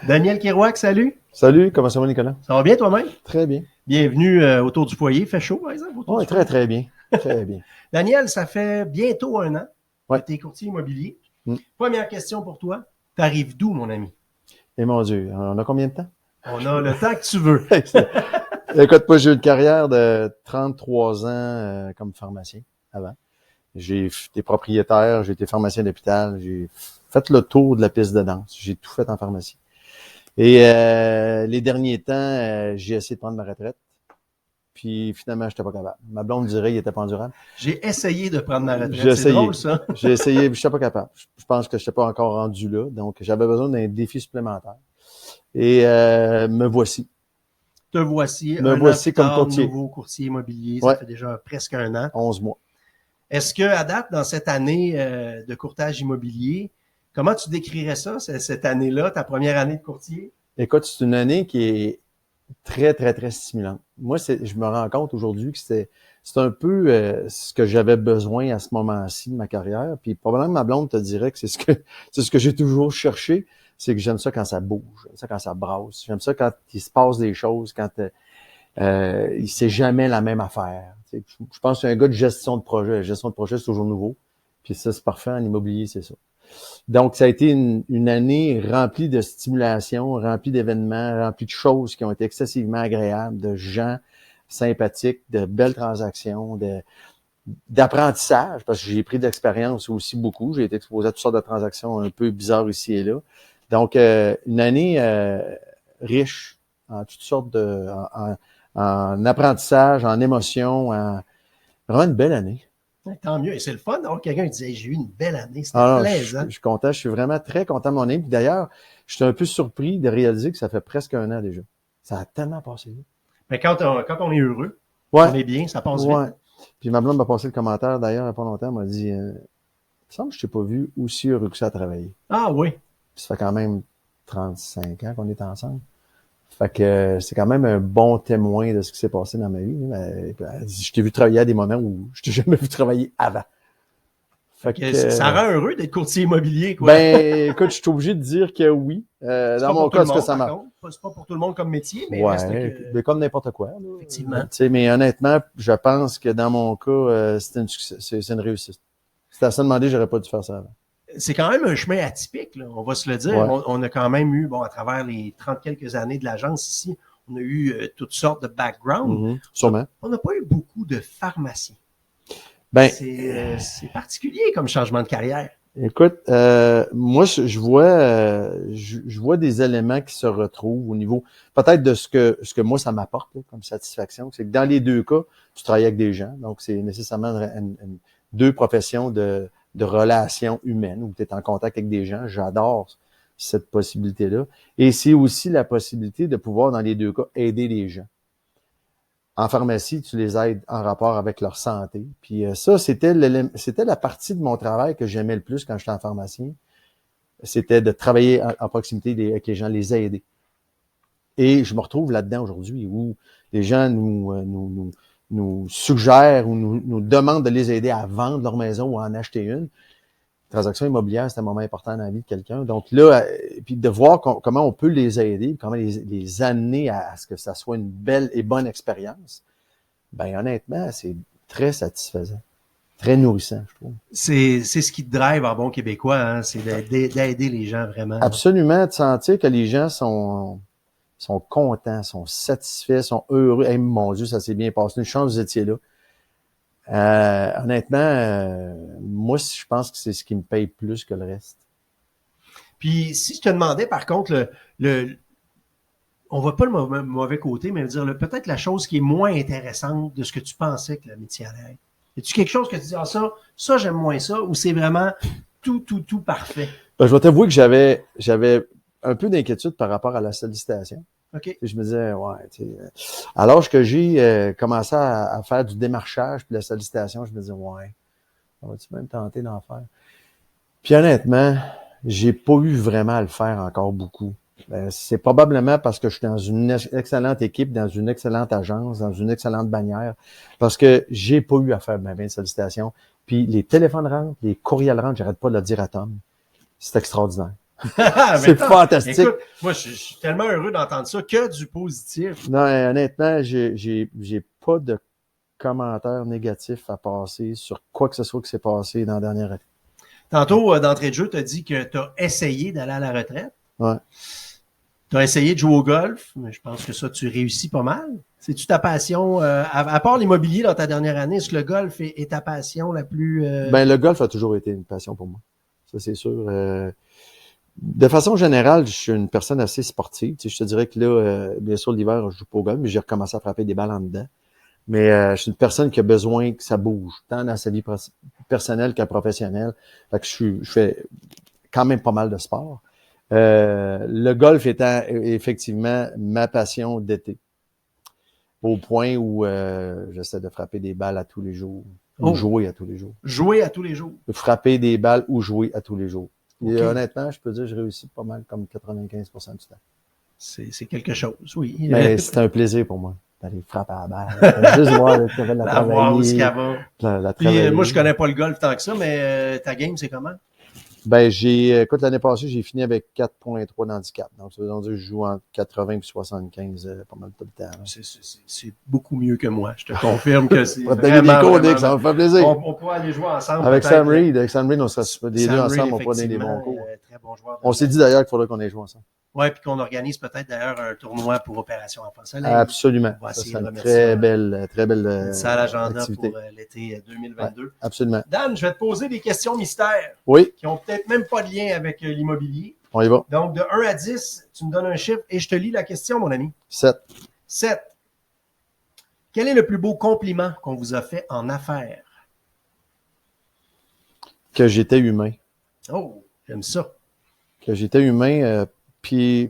Daniel Kerouac, salut. Salut, comment ça va, Nicolas? Ça va bien toi-même? Très bien. Bienvenue autour du foyer. Fait chaud, par exemple? Oui, très, très bien. Très bien. Daniel, ça fait bientôt 1 an Ouais. que tu es courtier immobilier. Mm. Première question pour toi. T'arrives d'où, mon ami? Et mon Dieu, on a combien de temps? On a le temps que tu veux. Écoute, moi, j'ai eu une carrière de 33 ans comme pharmacien avant. J'ai été propriétaire, j'ai été pharmacien d'hôpital, j'ai fait le tour de la piste de danse. J'ai tout fait en pharmacie. Et les derniers temps, j'ai essayé de prendre ma retraite. Puis finalement, j'étais pas capable. Ma blonde dirait qu'il était pas endurable. J'ai essayé de prendre ma retraite. J'ai C'est essayé. drôle, ça. J'ai essayé, je n'étais pas capable. Je pense que je n'étais pas encore rendu là. Donc, j'avais besoin d'un défi supplémentaire. Et me voici. Te voici, Me un voici an plus comme tard, courtier. nouveau courtier immobilier. Ouais. Ça fait déjà presque 1 an. 11 mois. Est-ce que, à date, dans cette année de courtage immobilier, comment tu décrirais ça, cette année-là, ta première année de courtier? Écoute, c'est une année qui est très, très, très stimulante. Moi, je me rends compte aujourd'hui que c'est un peu ce que j'avais besoin à ce moment-ci de ma carrière. Puis probablement ma blonde te dirait que c'est ce que j'ai toujours cherché, c'est que j'aime ça quand ça bouge, j'aime ça quand ça brasse, j'aime ça quand il se passe des choses, quand c'est jamais la même affaire. Tu sais, je pense que c'est un gars de gestion de projet. La gestion de projet, c'est toujours nouveau. Puis ça, c'est parfait. En immobilier, c'est ça. Donc, ça a été une année remplie de stimulation, remplie d'événements, remplie de choses qui ont été excessivement agréables, de gens sympathiques, de belles transactions, d'apprentissage, parce que j'ai pris de l'expérience aussi beaucoup. J'ai été exposé à toutes sortes de transactions un peu bizarres ici et là. Donc, une année riche en toutes sortes en apprentissage, en émotions, vraiment une belle année. Tant mieux. Et c'est le fun d'avoir quelqu'un qui disait, j'ai eu une belle année. C'était Alors, plaisant. je suis content, je suis vraiment très content de mon année. Puis d'ailleurs, je suis un peu surpris de réaliser que ça fait presque 1 an déjà. Ça a tellement passé vite. Mais quand on est heureux, Ouais. on est bien, ça passe Ouais. vite. Puis ma blonde m'a passé le commentaire d'ailleurs il n'y a pas longtemps, elle m'a dit il me semble que je t'ai pas vu aussi heureux que ça à travailler. Ah oui. Puis ça fait quand même 35 ans qu'on est ensemble. Fait que c'est quand même un bon témoin de ce qui s'est passé dans ma vie. Elle dit, je t'ai vu travailler à des moments où je t'ai jamais vu travailler avant. Fait que ça rend heureux d'être courtier immobilier, quoi. Ben, écoute, je suis obligé de dire que oui. Dans mon cas, est-ce que ça marche? C'est pas pour tout le monde comme métier, mais ouais, reste que... mais comme n'importe quoi. Là. Effectivement. Mais honnêtement, je pense que dans mon cas, c'est une réussite. C'était à se demander, j'aurais pas dû faire ça avant. C'est quand même un chemin atypique, là, on va se le dire. Ouais. On a quand même eu, à travers les 30 quelques années de l'agence ici, on a eu toutes sortes de backgrounds. Sûrement. On n'a pas eu beaucoup de pharmaciens. Ben, c'est particulier comme changement de carrière. Écoute, moi, je vois des éléments qui se retrouvent au niveau, peut-être de ce que moi, ça m'apporte comme satisfaction. C'est que dans les deux cas, tu travailles avec des gens. Donc, c'est nécessairement deux professions de relations humaines où tu es en contact avec des gens. J'adore cette possibilité-là. Et c'est aussi la possibilité de pouvoir, dans les deux cas, aider les gens. En pharmacie, tu les aides en rapport avec leur santé. Puis ça, c'était la partie de mon travail que j'aimais le plus quand j'étais en pharmacien. C'était de travailler en proximité avec les gens, les aider. Et je me retrouve là-dedans aujourd'hui où les gens nous suggèrent ou nous demandent de les aider à vendre leur maison ou à en acheter une. Transaction immobilière, c'est un moment important dans la vie de quelqu'un. Donc là, puis de voir comment on peut les aider, comment les amener à ce que ça soit une belle et bonne expérience, ben honnêtement, c'est très satisfaisant, très nourrissant, je trouve. C'est ce qui te drive en bon québécois, hein, c'est d'aider les gens vraiment. Absolument, de sentir que les gens sont contents, sont satisfaits, sont heureux. Hey, mon Dieu, ça s'est bien passé. Une chance, vous étiez là. Honnêtement, moi, je pense que c'est ce qui me paye plus que le reste. Puis, si je te demandais, par contre, on voit pas le mauvais côté, mais dire peut-être la chose qui est moins intéressante de ce que tu pensais que le métier allait être. Est-ce quelque chose que tu dis, ça, j'aime moins ça, ou c'est vraiment tout parfait? Ben, je vais t'avouer que j'avais un peu d'inquiétude par rapport à la sollicitation. OK. Et je me disais, alors que j'ai commencé à faire du démarchage puis la sollicitation, je me disais, on va-tu même tenter d'en faire? Puis honnêtement, j'ai pas eu vraiment à le faire encore beaucoup. C'est probablement parce que je suis dans une excellente équipe, dans une excellente agence, dans une excellente bannière, parce que j'ai pas eu à faire ben de sollicitations. Puis les téléphones rentrent, les courriels rentrent, j'arrête pas de le dire à Tom. C'est extraordinaire. C'est fantastique. Écoute, moi, je suis tellement heureux d'entendre ça, que du positif. Non, honnêtement, j'ai pas de commentaires négatifs à passer sur quoi que ce soit qui s'est passé dans la dernière année. Tantôt, d'entrée de jeu, tu as dit que tu as essayé d'aller à la retraite. Ouais. Tu as essayé de jouer au golf, mais je pense que ça, tu réussis pas mal. C'est-tu ta passion, à part l'immobilier dans ta dernière année, est-ce que le golf est ta passion la plus... Ben, le golf a toujours été une passion pour moi. Ça, c'est sûr. De façon générale, je suis une personne assez sportive. Tu sais, je te dirais que là, bien sûr, l'hiver, je joue pas au golf, mais j'ai recommencé à frapper des balles en dedans. Mais je suis une personne qui a besoin que ça bouge, tant dans sa vie personnelle que professionnelle. Fait que je fais quand même pas mal de sport. Le golf étant effectivement ma passion d'été. Au point où j'essaie de frapper des balles à tous les jours. Ou jouer à tous les jours. Jouer à tous les jours. Frapper des balles ou jouer à tous les jours. Okay. Et honnêtement, je peux dire que je réussis pas mal comme 95% du temps. C'est quelque chose, oui. Mais c'est un plaisir pour moi d'aller frapper à la balle. Juste voir la voir où ce qu'elle va. Puis, moi, je connais pas le golf tant que ça, mais ta game, c'est comment? Ben, écoute, l'année passée, j'ai fini avec 4.3 d'handicap. Donc, ça veut dire que je joue entre 80 et 75 pas mal tout le temps. C'est beaucoup mieux que moi. Je te confirme que c'est vraiment, ça me fait plaisir. On pourra aller jouer ensemble. Avec Sam Reed, on sera les deux ensemble, on pourra donner des bons cours. Très bon joueur. On s'est dit d'ailleurs qu'il faudrait qu'on ait joué ensemble. Oui, puis qu'on organise peut-être d'ailleurs un tournoi pour Opération Enfant Soleil. Absolument. Ça serait une très belle ça à l'agenda activité. Pour l'été 2022. Ouais, absolument. Dan, je vais te poser des questions mystères. Oui. Qui ont peut-être même pas de lien avec l'immobilier. On y va. Donc, de 1 à 10, tu me donnes un chiffre et je te lis la question, mon ami. 7. 7. Quel est le plus beau compliment qu'on vous a fait en affaires? Que j'étais humain. Oh, j'aime ça. Que j'étais humain. Puis,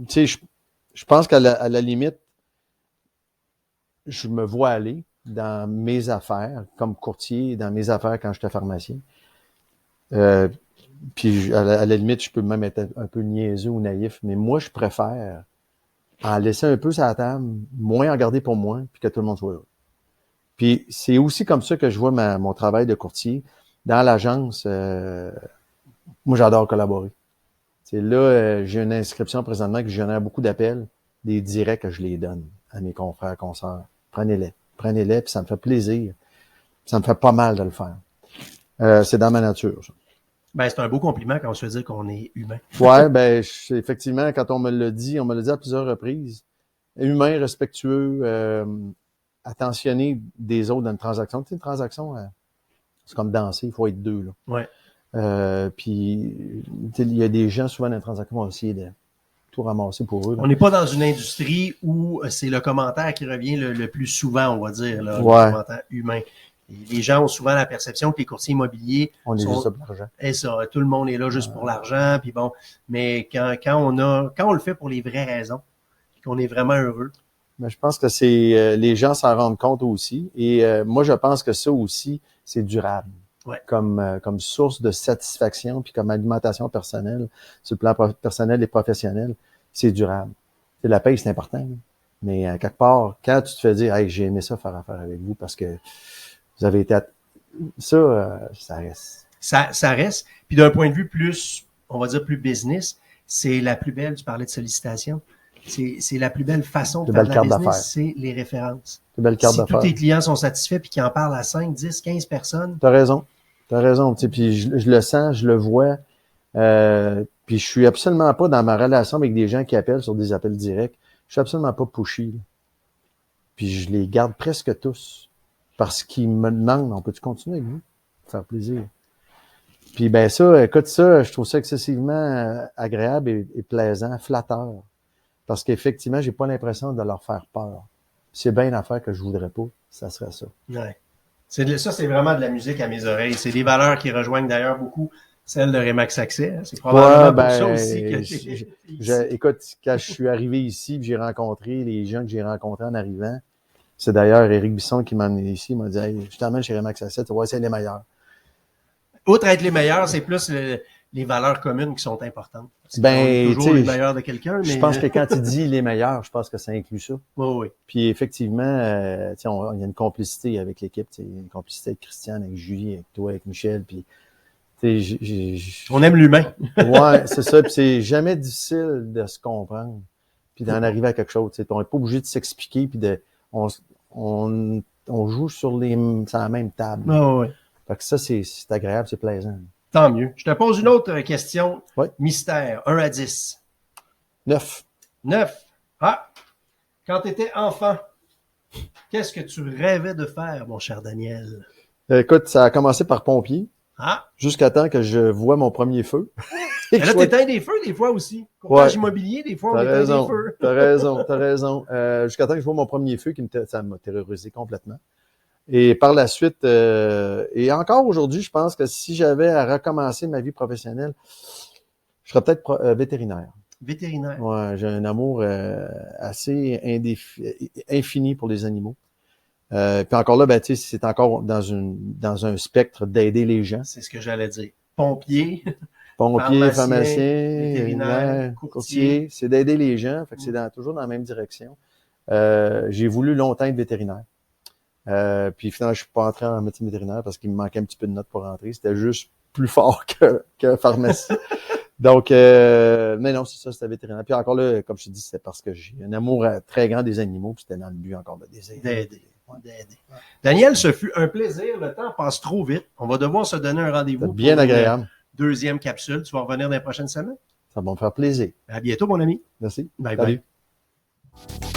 tu sais, je pense qu'à la limite, je me vois aller dans mes affaires, comme courtier, dans mes affaires quand j'étais pharmacien. Puis, à la limite, je peux même être un peu niaiseux ou naïf, mais moi, je préfère en laisser un peu sur la table, moins en garder pour moi, puis que tout le monde soit heureux. Puis, c'est aussi comme ça que je vois mon travail de courtier. Dans l'agence, moi, j'adore collaborer. C'est là, j'ai une inscription présentement que je génère beaucoup d'appels, des directs que je les donne à mes confrères, consoeurs. Prenez-les, puis ça me fait plaisir. Ça me fait pas mal de le faire. C'est dans ma nature, ça. Ben, c'est un beau compliment quand on se fait dire qu'on est humain. Ouais, ben, effectivement, quand on me l'a dit à plusieurs reprises. Humain, respectueux, attentionné des autres dans une transaction. Tu sais, une transaction, c'est comme danser, il faut être deux, là. Ouais. Puis, il y a des gens, souvent, dans les transactions, qui vont essayer de tout ramasser pour eux. Là. On n'est pas dans une industrie où c'est le commentaire qui revient le plus souvent, on va dire, là, ouais. Le commentaire humain. Et les gens ont souvent la perception que les courtiers immobiliers on est juste là pour l'argent. Et ça, tout le monde est là juste pour l'argent, puis bon. Mais quand on le fait pour les vraies raisons, qu'on est vraiment heureux. Mais je pense que c'est les gens s'en rendent compte aussi. Et moi, je pense que ça aussi, c'est durable. Ouais. Comme source de satisfaction, puis comme alimentation personnelle, sur le plan personnel et professionnel, c'est durable. C'est la paye, c'est important. Mais quelque part, quand tu te fais dire, hey, j'ai aimé ça faire affaire avec vous parce que vous avez été ça reste. Ça reste. Puis d'un point de vue plus, on va dire plus business, c'est la plus belle, tu parlais de sollicitation, c'est la plus belle façon de faire de la business, c'est les références. C'est belle carte d'affaires. Si tous tes clients sont satisfaits puis qu'ils en parlent à 5, 10, 15 personnes. T'as raison. Tu sais, puis je le sens, je le vois. Puis je suis absolument pas dans ma relation avec des gens qui appellent sur des appels directs. Je suis absolument pas pushy. Là. Puis je les garde presque tous. Parce qu'ils me demandent, on peut-tu continuer avec vous? Faire plaisir. Puis ben ça, écoute ça, je trouve ça excessivement agréable et plaisant, flatteur. Parce qu'effectivement, j'ai pas l'impression de leur faire peur. C'est bien une affaire que je voudrais pas, ça serait ça. Ouais. Ça, c'est vraiment de la musique à mes oreilles. C'est des valeurs qui rejoignent d'ailleurs beaucoup celles de Remax Accès. C'est probablement pour ça aussi que écoute, quand je suis arrivé ici, j'ai rencontré les gens que j'ai rencontrés en arrivant. C'est d'ailleurs Éric Bisson qui m'a amené ici. Il m'a dit, hey, je t'emmène chez Remax Accès, tu vois, c'est les meilleurs. Outre être les meilleurs, c'est plus les valeurs communes qui sont importantes. Ben, toujours les meilleurs de quelqu'un. Mais... Je pense que quand tu dis les meilleurs, je pense que ça inclut ça. Oui. Puis effectivement, il y a une complicité avec l'équipe, une complicité avec Christiane, avec Julie, avec toi, avec Michel. Puis On aime l'humain. Ouais, c'est ça. Puis c'est jamais difficile de se comprendre, puis d'en arriver à quelque chose. On n'est pas obligé de s'expliquer, puis on joue sur la même table. Ah ouais. Fait que ça, c'est agréable, c'est plaisant. Tant mieux. Je te pose une autre question. Ouais. Mystère. 1 à 10. 9. 9. Ah! Quand tu étais enfant, qu'est-ce que tu rêvais de faire, mon cher Daniel? Écoute, ça a commencé par pompier, Ah! jusqu'à temps que je vois mon premier feu. Mais là, t'éteins des feux des fois aussi. Courtage immobilier, des fois, on éteint des feux. T'as raison. Jusqu'à temps que je vois mon premier feu, ça m'a terrorisé complètement. Et par la suite, et encore aujourd'hui, je pense que si j'avais à recommencer ma vie professionnelle, je serais peut-être vétérinaire. Vétérinaire. Ouais, j'ai un amour assez infini pour les animaux. Puis encore là, ben, tu sais, c'est encore dans un spectre d'aider les gens. C'est ce que j'allais dire. Pompier, Pharmacien, vétérinaire, courtier, c'est d'aider les gens. Fait que c'est toujours dans la même direction. J'ai voulu longtemps être vétérinaire. Puis finalement, je suis pas entré en médecine vétérinaire parce qu'il me manquait un petit peu de notes pour rentrer. C'était juste plus fort que pharmacie. Donc, mais non, c'est ça, c'était vétérinaire. Puis encore là, comme je te dis, c'est parce que j'ai un amour très grand des animaux, puis c'était dans le but encore de les aider. D'aider. Daniel, ce fut un plaisir. Le temps passe trop vite. On va devoir se donner un rendez-vous. C'est bien agréable. Deuxième capsule. Tu vas revenir dans les prochaines semaines. Ça va me faire plaisir. À bientôt, mon ami. Merci. Bye Salut. bye.